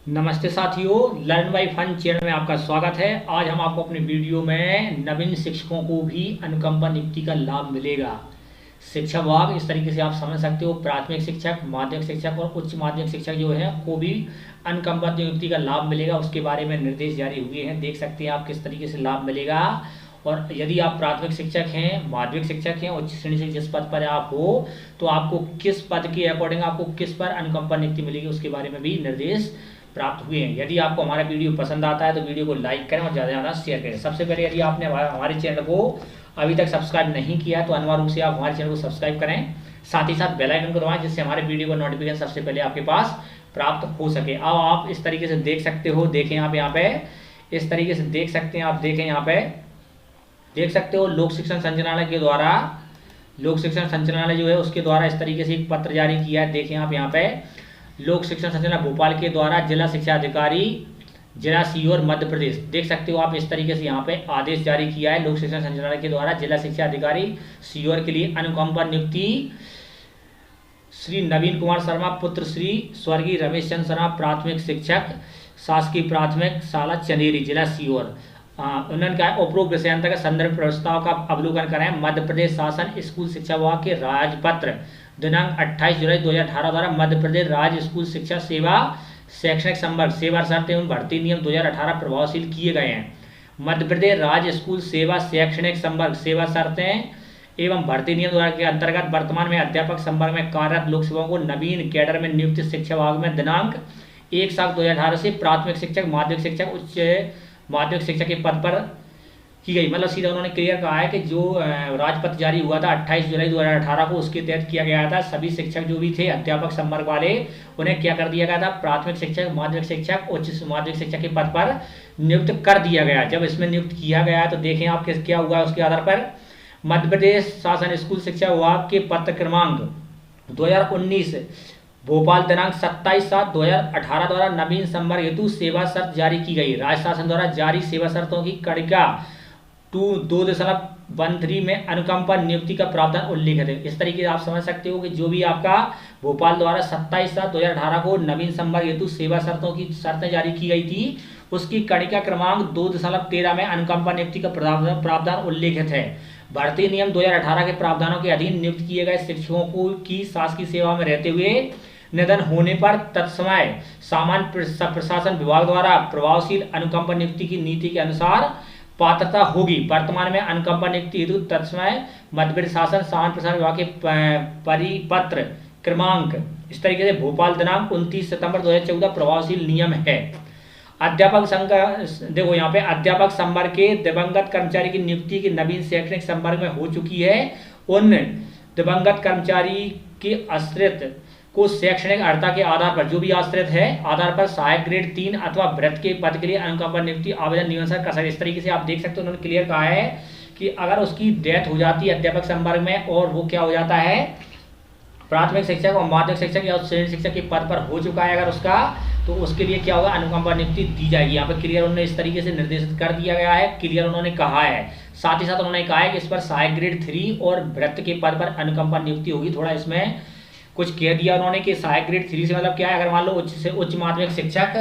नमस्ते साथियों, learn by fun channel में आपका स्वागत है। आज हम आपको अपने वीडियो में नवीन शिक्षकों को भी अनुकंपा नियुक्ति का लाभ मिलेगा। शिक्षा विभाग इस तरीके से आप समझ सकते हो, प्राथमिक शिक्षक, माध्यमिक शिक्षक और उच्च माध्यमिक शिक्षक जो है को भी अनुकंपा नियुक्ति का लाभ मिलेगा। उसके बारे में निर्देश जारी हुए हैं, देख सकते हैं आप किस तरीके से लाभ मिलेगा। और यदि आप प्राथमिक शिक्षक हैं, माध्यमिक शिक्षक हैं, उच्च श्रेणी से जिस पद पर आप हो, तो आपको किस पद के अकॉर्डिंग आपको किस पर अनुकंपा नियुक्ति मिलेगी उसके बारे में भी निर्देश प्राप्त हुए हैं। यदि आपको हमारा वीडियो पसंद आता है तो वीडियो को लाइक करें और ज़्यादा से ज़्यादा शेयर करें। सबसे पहले यदि आपने हमारे चैनल को अभी तक सब्सक्राइब नहीं किया तो अनिवार्य रूप से आप हमारे चैनल को सब्सक्राइब करें, साथ ही साथ बेल आइकन को दबाएं जिससे हमारे वीडियो का नोटिफिकेशन सबसे पहले आपके पास प्राप्त हो सके। अब आप इस तरीके से देख सकते हो, देखें आप यहाँ पे इस तरीके से देख सकते हैं। आप देखें यहाँ पे देख सकते हो, लोक शिक्षण संचालनालय के द्वारा, लोक शिक्षण संचालनालय जो है उसके द्वारा इस तरीके से एक पत्र जारी किया है। देखें आप यहाँ पे लोक शिक्षण संचालनालय भोपाल के द्वारा जिला शिक्षा अधिकारी, जिला सीओर मध्य प्रदेश, देख सकते हो आप इस तरीके से यहाँ पे आदेश जारी किया है। लोक शिक्षण संचालनालय के द्वारा जिला शिक्षा अधिकारी सीओर के लिए अनुकंपा नियुक्ति श्री नवीन कुमार शर्मा पुत्र श्री स्वर्गीय रमेश चंद्र शर्मा, प्राथमिक शिक्षक, शासकीय प्राथमिक शाला चंदेरी, जिला सीओर। उन्होंने कहा उपरोक्त विषयांतर का संदर्भ प्रस्ताव का अवलोकन करें। मध्य प्रदेश शासन स्कूल शिक्षा विभाग के राजपत्र दिनांक 28 जुलाई 2018 द्वारा मध्य प्रदेश राज्य स्कूल शिक्षा सेवा शैक्षणिक संवर्ग सेवा शर्तें एवं भर्ती नियम 2018 प्रभावशील किए गए हैं। मध्य प्रदेश राज्य स्कूल सेवा शैक्षणिक संवर्ग सेवा शर्तें एवं भर्ती नियम द्वारा के अंतर्गत वर्तमान में अध्यापक संवर्ग में कार्यरत लोक सेवकों को नवीन कैडर में नियुक्त शिक्षा विभाग में दिनांक 1/7/2018 से प्राथमिक शिक्षक, माध्यमिक शिक्षक, उच्च माध्यमिक शिक्षक के पद पर की गई। मतलब सीधा उन्होंने क्लियर कहा है कि जो राजपत्र जारी हुआ था 28 जुलाई 2018 को, उसके तहत किया गया था। सभी शिक्षक जो भी थे अध्यापक संवर्ग वाले, उन्हें क्या कर दिया गया था, प्राथमिक शिक्षक, माध्यमिक शिक्षक, उच्च माध्यमिक शिक्षक के पद पर नियुक्त कर दिया गया। जब इसमें नियुक्त किया गया तो देखें आप क्या हुआ। उसके आधार पर मध्य प्रदेश शासन स्कूल शिक्षा विभाग के पत्र क्रमांक 2019 भोपाल दिनांक 27/7/2018 द्वारा नवीन संवर्ग हेतु सेवा शर्त जारी की गई। राज्य शासन द्वारा जारी सेवा शर्तों की कड़िका 2.13 में अनुकंपा नियुक्ति का प्रावधान उल्लेखित है। इस तरीके से आप समझ सकते हो कि जो भी आपका भोपाल द्वारा 27/7/2018 को नवीन संवर्ग हेतु सेवा शर्तों की शर्तें जारी की गई थी, उसकी कड़िका क्रमांक 2.13 में अनुकंपा नियुक्ति का प्रावधान उल्लेखित है। भर्ती नियम 2018 के प्रावधानों के अधीन नियुक्त किए गए शिक्षकों को की शासकीय सेवा में रहते हुए निधन होने पर तत्समय सामान्य प्रशासन विभाग द्वारा प्रभावशील अनुकंपा नियुक्ति की नीति के अनुसार पात्रता होगी। वर्तमान में अनुकंपा नियुक्ति हेतु तत्समय मध्य प्रदेश शासन सामान्य प्रशासन विभाग के परिपत्र क्रमांक इस तरीके से भोपाल दिनांक 29 सितंबर 2014 प्रभावशील नियम है। अध्यापक संघ देखो यहाँ पे अध्यापक संवर्ग के दिवंगत कर्मचारी की नियुक्ति की नवीन शैक्षणिक संवर्ग में हो चुकी है। उन दिवंगत कर्मचारी के आश्रित को शैक्षणिक अर्हता के आधार पर, जो भी आश्रित है आधार पर सहायक ग्रेड 3 अथवा वृत्त के पद के लिए अनुकंपा नियुक्ति आवेदन निवेदन कर सकते। इस तरीके से आप देख सकते हो, उन्होंने क्लियर कहा है कि अगर उसकी डेथ हो जाती है अध्यापक संवर्ग में और वो क्या हो जाता है, प्राथमिक शिक्षक और माध्यमिक शिक्षक या श्रेणी शिक्षक के पद पर हो चुका है अगर उसका, तो उसके लिए क्या होगा, अनुकंपा नियुक्ति दी जाएगी। यहाँ पर क्लियर उन्होंने इस तरीके से निर्देशित कर दिया गया है, क्लियर उन्होंने कहा है। साथ ही साथ उन्होंने कहा है कि इस पर सहायक ग्रेड 3 और वृत्त के पद पर अनुकंपा नियुक्ति होगी। थोड़ा इसमें कुछ कह दिया उन्होंने कि सहायक ग्रेड 3 से मतलब क्या है, अगर मान लो उच्च से उच्च माध्यमिक शिक्षक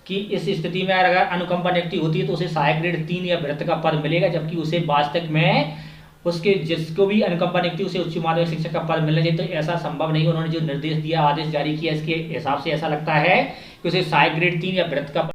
की इस स्थिति में अगर अनुकंपा नियुक्ति होती है तो उसे सहायक ग्रेड 3 या वृत्त का पद मिलेगा, जबकि उसे वास्तविक में उसके जिसको भी अनुकंपा नियुक्ति उसे उच्च माध्यमिक शिक्षक का पद मिलना चाहिए। तो ऐसा संभव नहीं। उन्होंने जो निर्देश दिया, आदेश जारी किया, इसके हिसाब से ऐसा लगता है कि उसे सहायक ग्रेड 3 या वृत्त का